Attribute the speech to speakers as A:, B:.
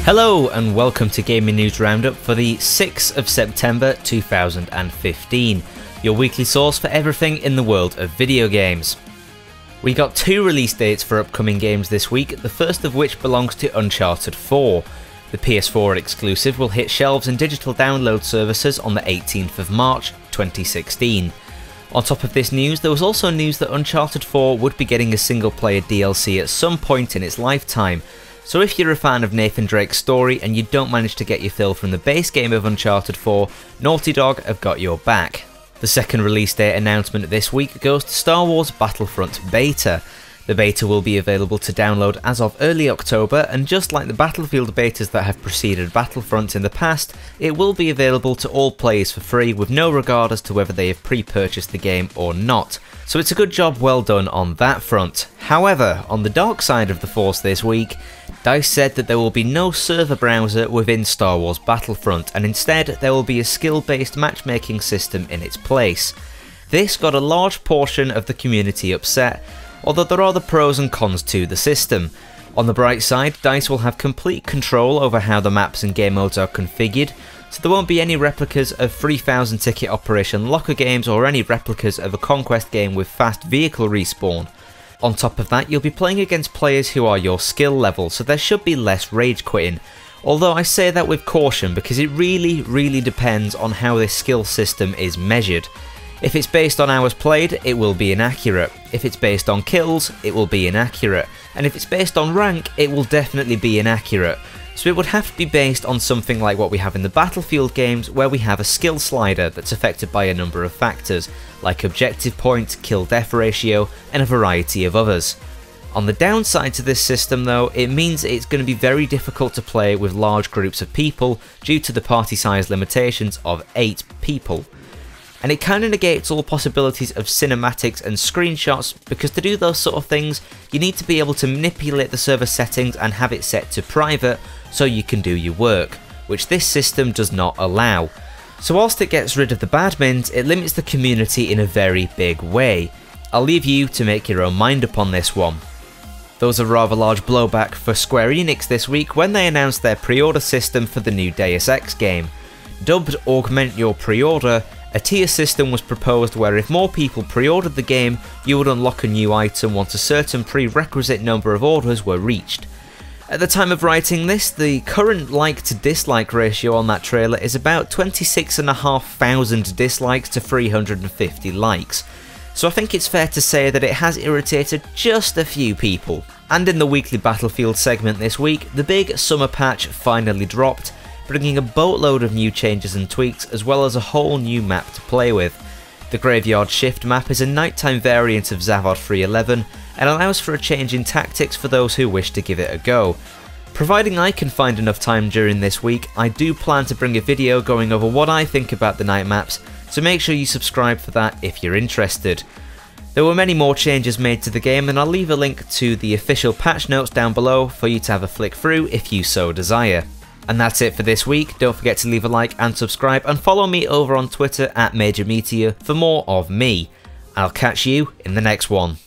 A: Hello and welcome to Gaming News Roundup for the 6th of September 2015, your weekly source for everything in the world of video games. We got two release dates for upcoming games this week, the first of which belongs to Uncharted 4. The PS4 exclusive will hit shelves and digital download services on the 18th of March 2016. On top of this news, there was also news that Uncharted 4 would be getting a single player DLC at some point in its lifetime. So if you're a fan of Nathan Drake's story and you don't manage to get your fill from the base game of Uncharted 4, Naughty Dog have got your back. The second release date announcement this week goes to Star Wars Battlefront Beta. The beta will be available to download as of early October, and just like the Battlefield betas that have preceded Battlefront in the past, it will be available to all players for free with no regard as to whether they have pre-purchased the game or not. So it's a good job well done on that front. However, on the dark side of the force this week, DICE said that there will be no server browser within Star Wars Battlefront, and instead there will be a skill-based matchmaking system in its place. This got a large portion of the community upset, although there are the pros and cons to the system. On the bright side, DICE will have complete control over how the maps and game modes are configured, so there won't be any replicas of 3000 ticket Operation Locker games or any replicas of a Conquest game with fast vehicle respawn. On top of that, you'll be playing against players who are your skill level, so there should be less rage quitting. Although I say that with caution because it really depends on how this skill system is measured. If it's based on hours played, it will be inaccurate. If it's based on kills, it will be inaccurate. And if it's based on rank, it will definitely be inaccurate. So it would have to be based on something like what we have in the Battlefield games, where we have a skill slider that's affected by a number of factors, like objective point, kill-death ratio, and a variety of others. On the downside to this system though, it means it's going to be very difficult to play with large groups of people due to the party size limitations of 8 people. And it kind of negates all possibilities of cinematics and screenshots, because to do those sort of things, you need to be able to manipulate the server settings and have it set to private so you can do your work, which this system does not allow. So whilst it gets rid of the badmins, it limits the community in a very big way. I'll leave you to make your own mind up on this one. There was a rather large blowback for Square Enix this week when they announced their pre-order system for the new Deus Ex game. Dubbed Augment Your Pre-Order, a tier system was proposed where if more people pre-ordered the game, you would unlock a new item once a certain prerequisite number of orders were reached. At the time of writing this, the current like to dislike ratio on that trailer is about 26,500 dislikes to 350 likes. So I think it's fair to say that it has irritated just a few people. And in the weekly Battlefield segment this week, the big summer patch finally dropped, bringing a boatload of new changes and tweaks, as well as a whole new map to play with. The Graveyard Shift map is a nighttime variant of Zavod 311 and allows for a change in tactics for those who wish to give it a go. Providing I can find enough time during this week, I do plan to bring a video going over what I think about the night maps, so make sure you subscribe for that if you're interested. There were many more changes made to the game, and I'll leave a link to the official patch notes down below for you to have a flick through if you so desire. And that's it for this week. Don't forget to leave a like and subscribe, and follow me over on Twitter at MajorMeteor for more of me. I'll catch you in the next one.